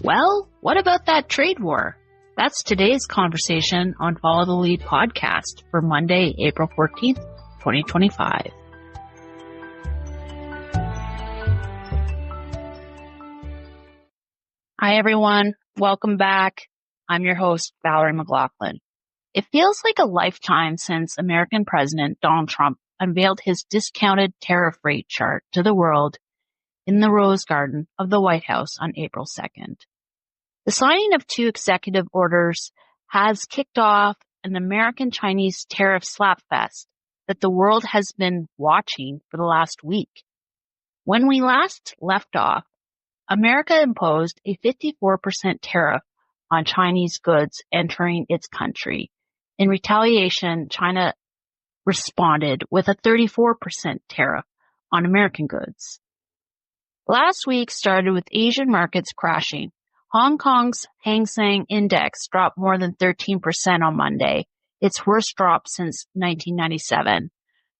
Well, what about that trade war? That's today's conversation on Follow the Lead podcast for Monday, April 14th, 2025. Hi, everyone. Welcome back. I'm your host, Valerie McLaughlin. It feels like a lifetime since American President Donald Trump unveiled his discounted tariff rate chart to the world in the Rose Garden of the White House on April 2nd. The signing of two executive orders has kicked off an American-Chinese tariff slapfest that the world has been watching for the last week. When we last left off, America imposed a 54% tariff on Chinese goods entering its country. In retaliation, China responded with a 34% tariff on American goods. Last week started with Asian markets crashing. Hong Kong's Hang Seng Index dropped more than 13% on Monday, its worst drop since 1997.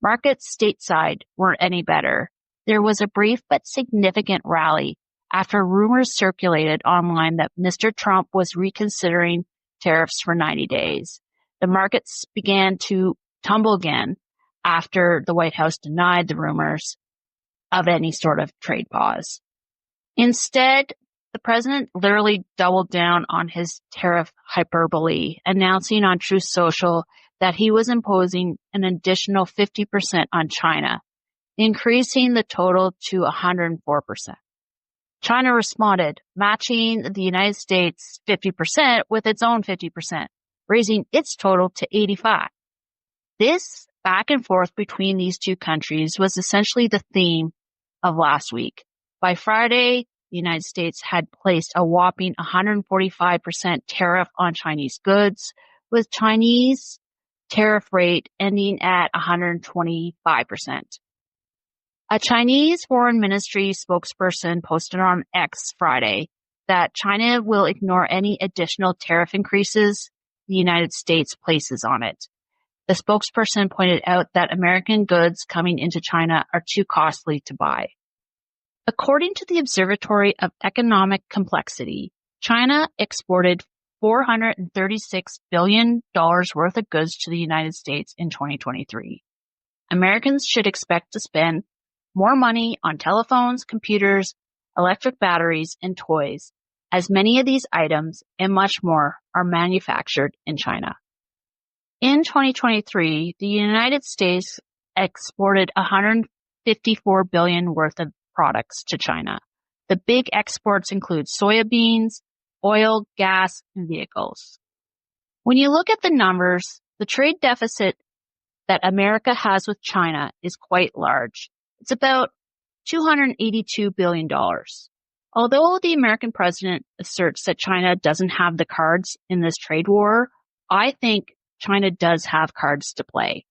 Markets stateside weren't any better. There was a brief but significant rally after rumors circulated online that Mr. Trump was reconsidering tariffs for 90 days. The markets began to tumble again after the White House denied the rumors of any sort of trade pause. Instead, the president literally doubled down on his tariff hyperbole, announcing on Truth Social that he was imposing an additional 50% on China, increasing the total to 104%. China responded, matching the United States' 50% with its own 50%, raising its total to 85%. This back and forth between these two countries was essentially the theme of last week. By Friday, the United States had placed a whopping 145% tariff on Chinese goods, with Chinese tariff rate ending at 125%. A Chinese Foreign Ministry spokesperson posted on X Friday that China will ignore any additional tariff increases the United States places on it. The spokesperson pointed out that American goods coming into China are too costly to buy. According to the Observatory of Economic Complexity, China exported $436 billion worth of goods to the United States in 2023. Americans should expect to spend more money on telephones, computers, electric batteries, and toys, as many of these items and much more are manufactured in China. In 2023, the United States exported $154 billion worth of products to China. The big exports include soybeans, oil, gas, and vehicles. When you look at the numbers, the trade deficit that America has with China is quite large. It's about $282 billion. Although the American president asserts that China doesn't have the cards in this trade war, I think China does have cards to play.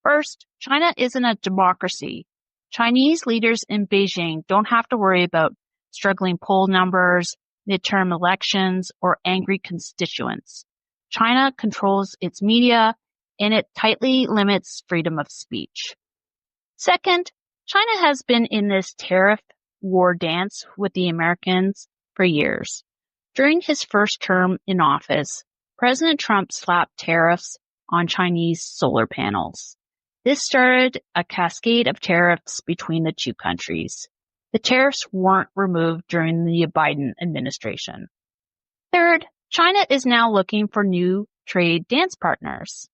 First, China isn't a democracy. Chinese leaders in Beijing don't have to worry about struggling poll numbers, midterm elections, or angry constituents. China controls its media, and it tightly limits freedom of speech. Second, China has been in this tariff war dance with the Americans for years. During his first term in office, President Trump slapped tariffs on Chinese solar panels. This started a cascade of tariffs between the two countries. The tariffs weren't removed during the Biden administration. Third, China is now looking for new trade dance partners.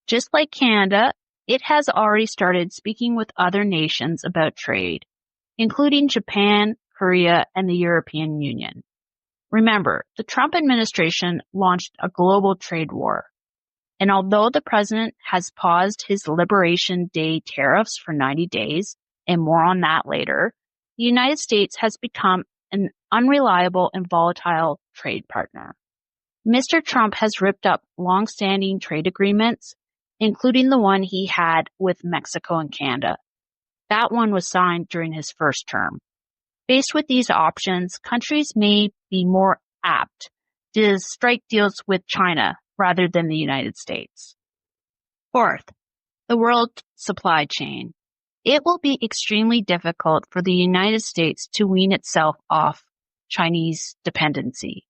Just like Canada, it has already started speaking with other nations about trade, including Japan, Korea, and the European Union. Remember, the Trump administration launched a global trade war. And although the president has paused his Liberation Day tariffs for 90 days, and more on that later, the United States has become an unreliable and volatile trade partner. Mr. Trump has ripped up long-standing trade agreements, including the one he had with Mexico and Canada. That one was signed during his first term. Faced with these options, countries may be more apt to strike deals with China rather than the United States. Fourth, the world supply chain. It will be extremely difficult for the United States to wean itself off Chinese dependency.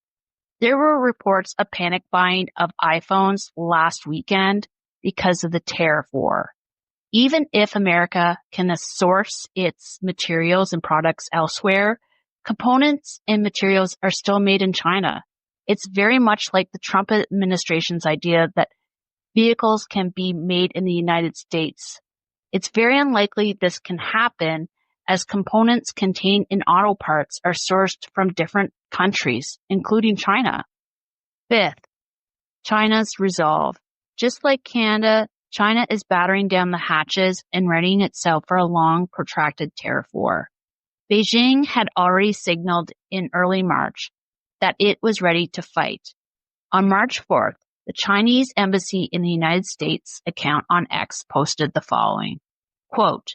There were reports of panic buying of iPhones last weekend because of the tariff war. Even if America can source its materials and products elsewhere, components and materials are still made in China. It's very much like the Trump administration's idea that vehicles can be made in the United States. It's very unlikely this can happen as components contained in auto parts are sourced from different countries, including China. Fifth, China's resolve. Just like Canada, China is battering down the hatches and readying itself for a long, protracted tariff war. Beijing had already signaled in early March that it was ready to fight. On March 4th, the Chinese embassy in the United States account on X posted the following, quote,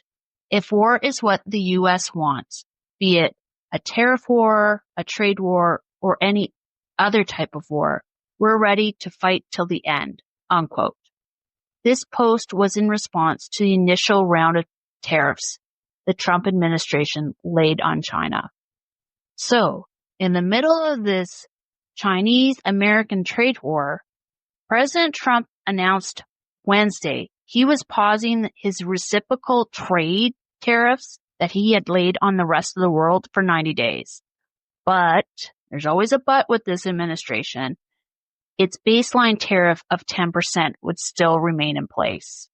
"If war is what the U.S. wants, be it a tariff war, a trade war, or any other type of war, we're ready to fight till the end," unquote. This post was in response to the initial round of tariffs the Trump administration laid on China. So, in the middle of this Chinese-American trade war, President Trump announced Wednesday he was pausing his reciprocal trade tariffs that he had laid on the rest of the world for 90 days. But, there's always a but with this administration, its baseline tariff of 10% would still remain in place.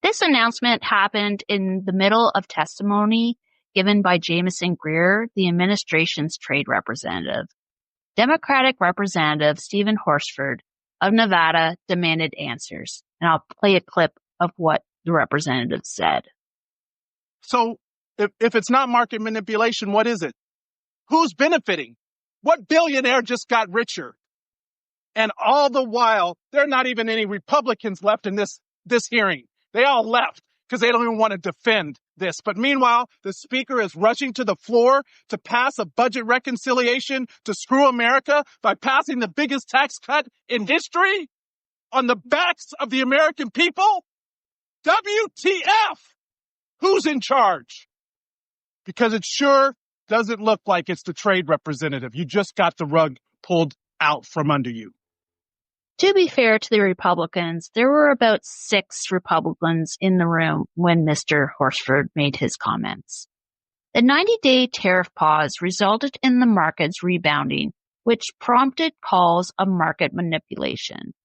This announcement happened in the middle of testimony given by Jamieson Greer, the administration's trade representative. Democratic Representative Stephen Horsford of Nevada demanded answers, and I'll play a clip of what the representative said. So, if it's not market manipulation, what is it? Who's benefiting? What billionaire just got richer? And all the while, there are not even any Republicans left in this hearing. They all left because they don't even want to defend this. But meanwhile, the speaker is rushing to the floor to pass a budget reconciliation to screw America by passing the biggest tax cut in history on the backs of the American people. WTF? Who's in charge? Because it sure doesn't look like it's the trade representative. You just got the rug pulled out from under you. To be fair to the Republicans, there were about 6 Republicans in the room when Mr. Horsford made his comments. The 90-day tariff pause resulted in the markets rebounding, which prompted calls of market manipulation.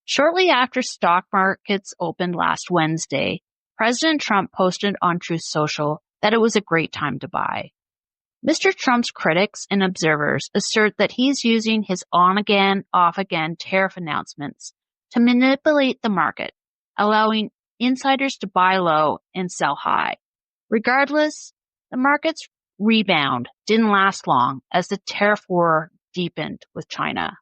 Shortly after stock markets opened last Wednesday, President Trump posted on Truth Social that it was a great time to buy. Mr. Trump's critics and observers assert that he's using his on-again, off-again tariff announcements to manipulate the market, allowing insiders to buy low and sell high. Regardless, the market's rebound didn't last long as the tariff war deepened with China.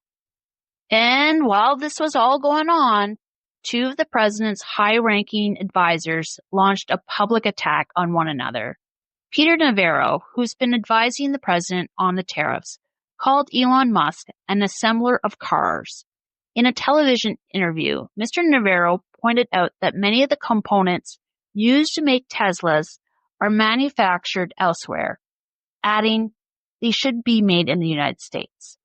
And while this was all going on, 2 of the president's high-ranking advisors launched a public attack on one another. Peter Navarro, who's been advising the president on the tariffs, called Elon Musk an assembler of cars. In a television interview, Mr. Navarro pointed out that many of the components used to make Teslas are manufactured elsewhere, adding they should be made in the United States.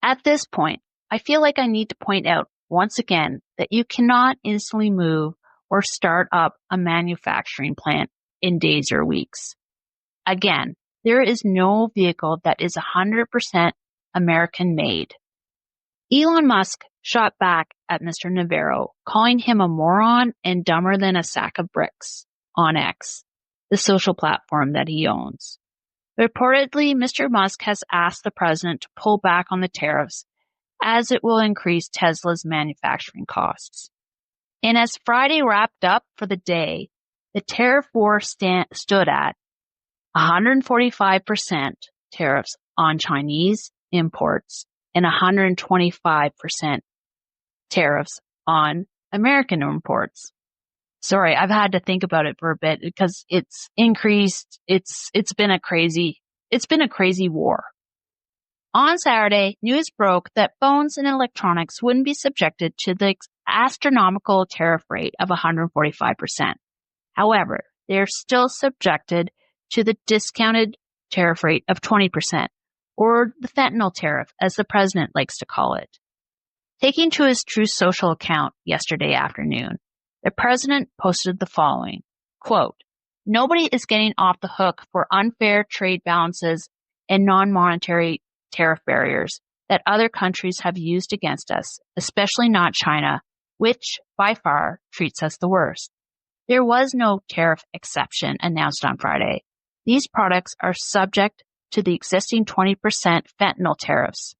At this point, I feel like I need to point out once again that you cannot instantly move or start up a manufacturing plant in days or weeks. Again, there is no vehicle that is 100% American made. Elon Musk shot back at Mr. Navarro, calling him a moron and dumber than a sack of bricks on X, the social platform that he owns. Reportedly, Mr. Musk has asked the president to pull back on the tariffs as it will increase Tesla's manufacturing costs. And as Friday wrapped up for the day, the tariff war stood at 145% tariffs on Chinese imports and 125% tariffs on American imports. Sorry, I've had to think about it for a bit because it's increased. It's been a crazy war. On Saturday, news broke that phones and electronics wouldn't be subjected to the astronomical tariff rate of 145%. However, they are still subjected to the discounted tariff rate of 20%, or the fentanyl tariff, as the president likes to call it. Taking to his Truth Social account yesterday afternoon, the president posted the following, quote, "Nobody is getting off the hook for unfair trade balances and non-monetary tariff barriers that other countries have used against us, especially not China, which by far treats us the worst. There was no tariff exception announced on Friday. These products are subject to the existing 20% fentanyl tariffs,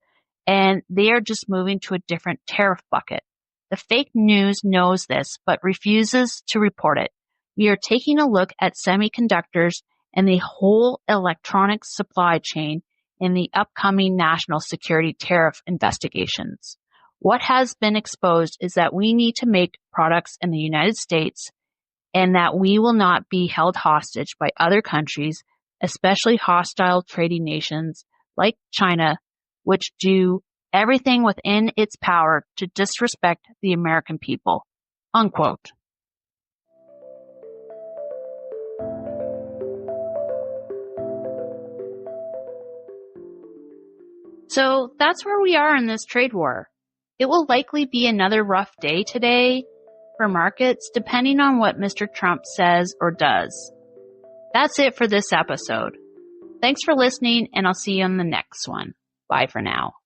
and they are just moving to a different tariff bucket. The fake news knows this, but refuses to report it. We are taking a look at semiconductors and the whole electronics supply chain in the upcoming national security tariff investigations. What has been exposed is that we need to make products in the United States and that we will not be held hostage by other countries, especially hostile trading nations like China, which do everything within its power to disrespect the American people." Unquote. So that's where we are in this trade war. It will likely be another rough day today for markets, depending on what Mr. Trump says or does. That's it for this episode. Thanks for listening, and I'll see you on the next one. Bye for now.